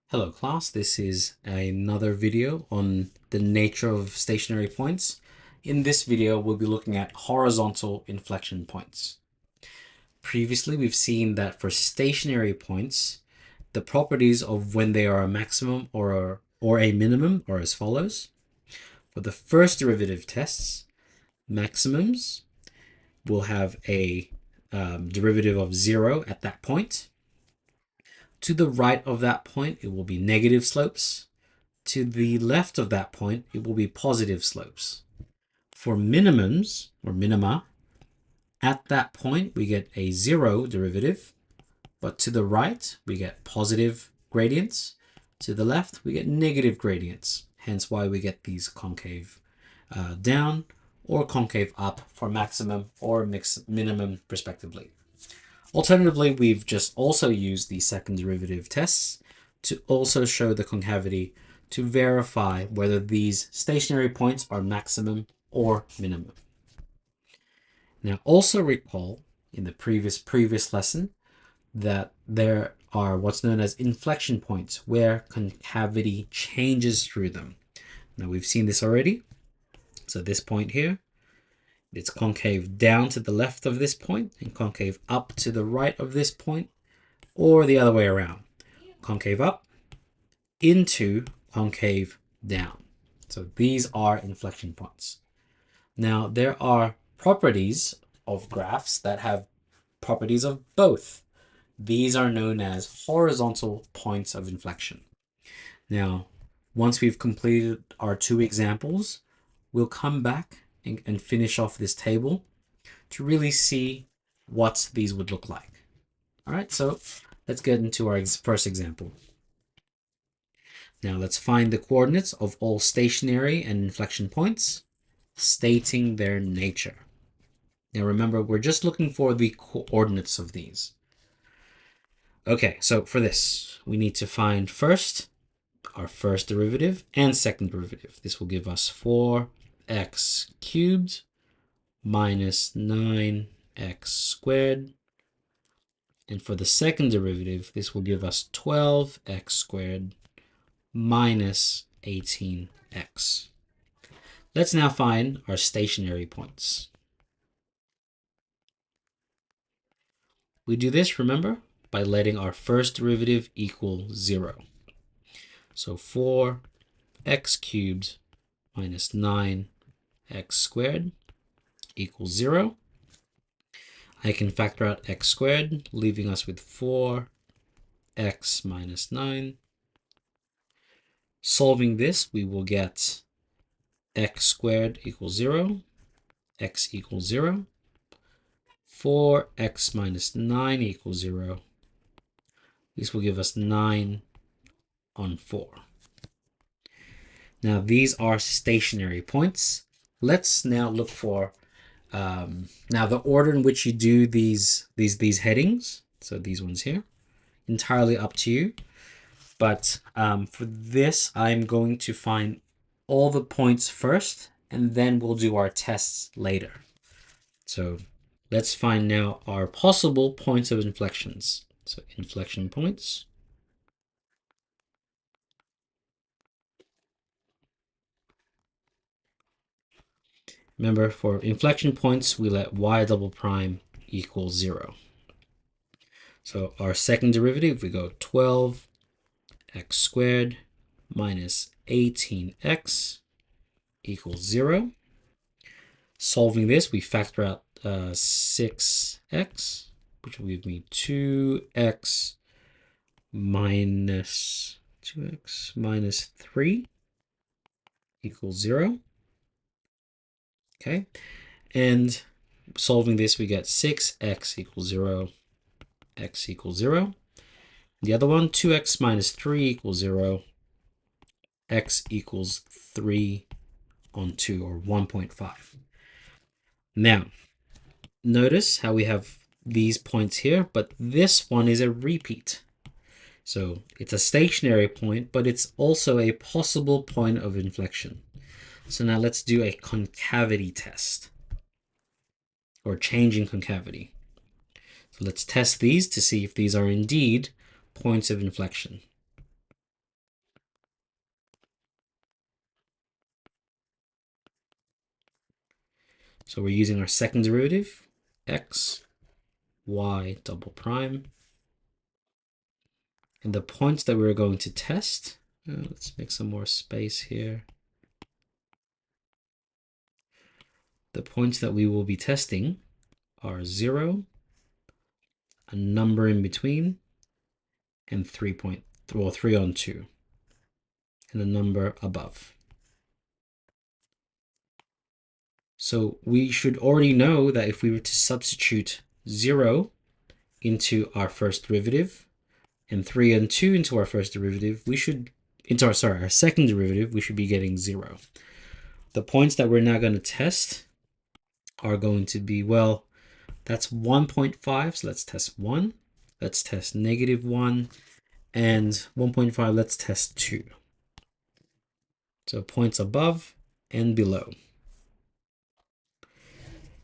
Hello class, this is another video on the nature of stationary points. In this video, we'll be looking at horizontal inflection points. Previously, we've seen that for stationary points, the properties of when they are a maximum or a minimum are as follows. For the first derivative tests, maximums will have a derivative of 0 at that point. To the right of that point, it will be negative slopes. To the left of that point, it will be positive slopes. For minimums, or minima, at that point, we get a 0 derivative, but to the right, we get positive gradients. To the left, we get negative gradients, hence why we get these concave down or concave up for maximum or minimum, respectively. Alternatively, we've just also used the second derivative tests to also show the concavity to verify whether these stationary points are maximum or minimum. Now, also recall in the previous lesson that there are what's known as inflection points where concavity changes through them. Now, we've seen this already. So this point here, it's concave down to the left of this point and concave up to the right of this point, or the other way around. Concave up into concave down. So these are inflection points. Now, there are properties of graphs that have properties of both. These are known as horizontal points of inflection. Now, once we've completed our two examples, we'll come back and finish off this table to really see what these would look like. All right, so let's get into our first example. Now let's find the coordinates of all stationary and inflection points, stating their nature. Now remember, we're just looking for the coordinates of these. Okay, so for this, we need to find first our first derivative and second derivative. This will give us 4x cubed minus 9x squared. And for the second derivative, this will give us 12x squared minus 18x. Let's now find our stationary points. We do this, remember, by letting our first derivative equal 0. So 4x cubed minus 9x squared equals 0. I can factor out x squared, leaving us with 4x minus 9. Solving this, we will get x squared equals 0, x equals 0, 4x minus 9 equals 0. This will give us 9 on 4. Now, these are stationary points. Let's now look for now the order in which you do these headings. So these ones here, entirely up to you. But for this, I'm going to find all the points first, and then we'll do our tests later. So let's find now our possible points of inflections. So inflection points. Remember, for inflection points, we let y double prime equal 0. So our second derivative, we go 12x squared minus 18x equals 0. Solving this, we factor out 6x, which will give me 2x minus 3 equals 0. Okay, and solving this, we get 6x equals 0, x equals 0. The other one, 2x minus 3 equals 0, x equals 3 on 2, or 1.5. Now, notice how we have these points here, but this one is a repeat. So it's a stationary point, but it's also a possible point of inflection. So now let's do a concavity test, or change in concavity. So let's test these to see if these are indeed points of inflection. So we're using our second derivative, x, y double prime. And the points that we're going to test, let's make some more space here. The points that we will be testing are 0, a number in between, and 3 on 2, and a number above. So we should already know that if we were to substitute 0 into our first derivative and 3 and 2 into our first derivative, our second derivative, we should be getting 0. The points that we're now going to test are going to be, well, that's 1.5, so let's test 1. Let's test -1, and 1.5, let's test 2. So points above and below.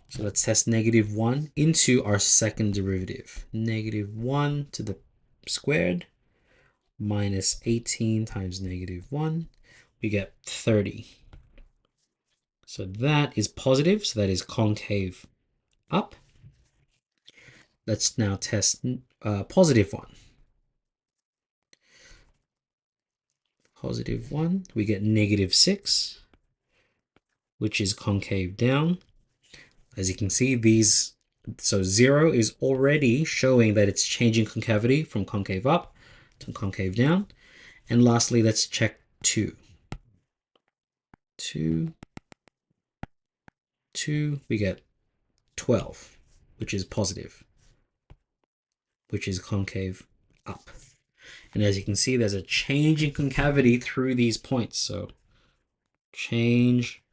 So let's test -1 into our second derivative. -1 to the squared minus 18 times -1, we get 30. So that is positive, so that is concave up. Let's now test +1. +1, we get -6, which is concave down. As you can see, so 0 is already showing that it's changing concavity from concave up to concave down. And lastly, let's check 2. 2, we get 12, which is positive, which is concave up. And as you can see, there's a change in concavity through these points. So change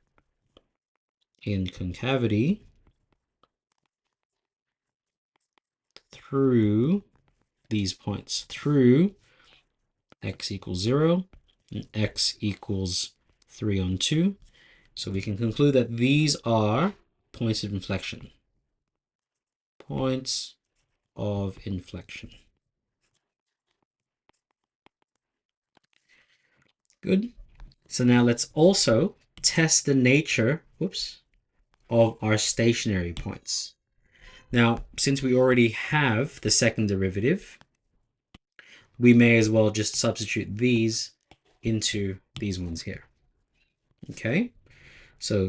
in concavity through these points, through x equals 0 and x equals 3 on 2. So we can conclude that these are points of inflection. Points of inflection. Good. So now let's also test the nature, of our stationary points. Now, since we already have the second derivative, we may as well just substitute these into these ones here. Okay, so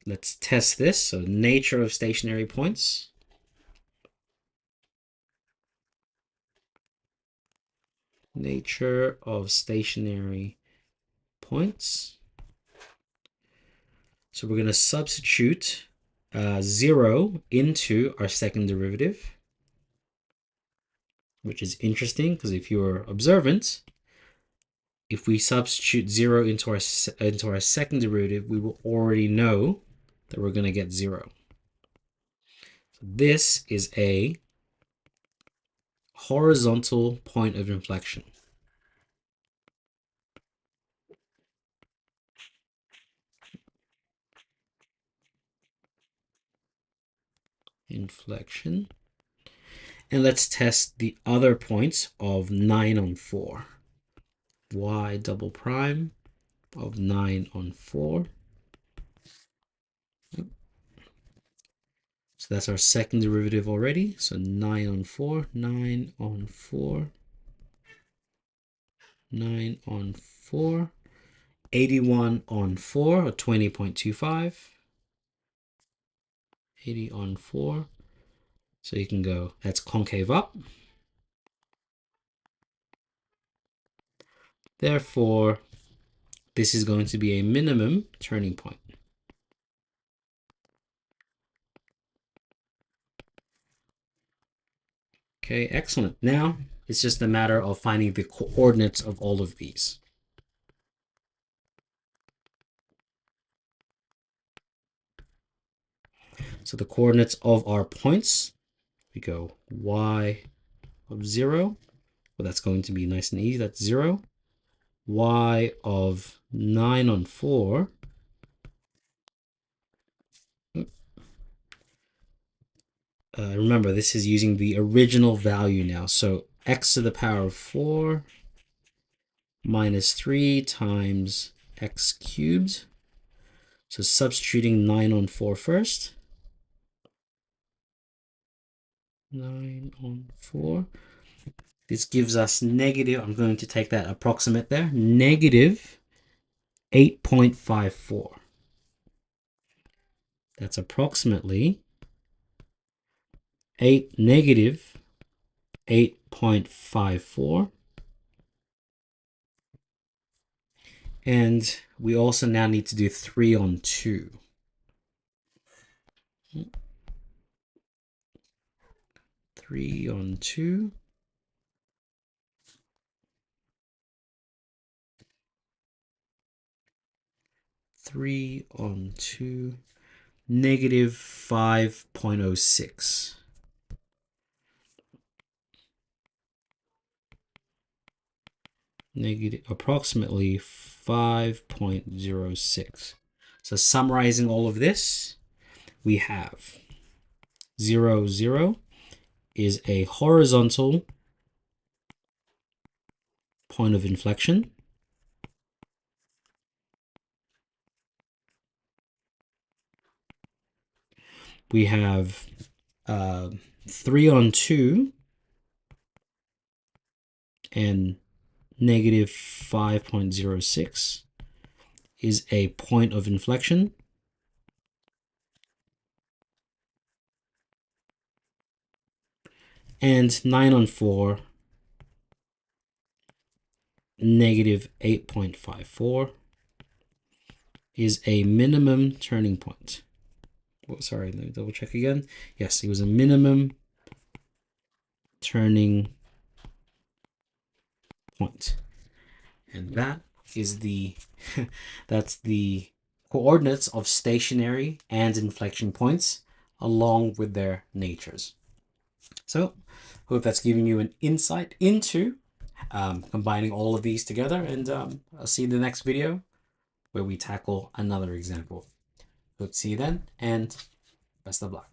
let's test this. So nature of stationary points. Nature of stationary points. So we're going to substitute 0 into our second derivative, which is interesting because if you're observant, if we substitute 0 into our second derivative, we will already know that we're going to get 0. So this is a horizontal point of inflection. Inflection. And let's test the other points of 9 on 4. Y double prime of 9 on 4. So that's our second derivative already. So 9 on 4, 9 on 4, 9 on 4, 81 on 4, or 20.25. 80 on 4. So you can go, that's concave up. Therefore, this is going to be a minimum turning point. Okay, excellent. Now, it's just a matter of finding the coordinates of all of these. So the coordinates of our points, we go y of 0. Well, that's going to be nice and easy. That's 0. Y of 9 on 4. Remember, this is using the original value now. So x to the power of 4 minus 3 times x cubed. So substituting 9 on 4 first. 9 on 4. This gives us negative, I'm going to take that approximate there, negative 8.54. That's approximately negative 8.54. And we also now need to do 3 on 2. 3 on 2. Three on 2, negative 5.06. Negative, approximately 5.06. So summarizing all of this, we have 0, 0 is a horizontal point of inflection. We have 3 on 2 and negative 5.06 is a point of inflection. And 9 on 4, negative 8.54 is a minimum turning point. Oh, sorry, let me double check again. Yes, it was a minimum turning point. And that is the that's the coordinates of stationary and inflection points along with their natures. So hope that's giving you an insight into combining all of these together, and I'll see you in the next video where we tackle another example. Hope to see you then, and best of luck.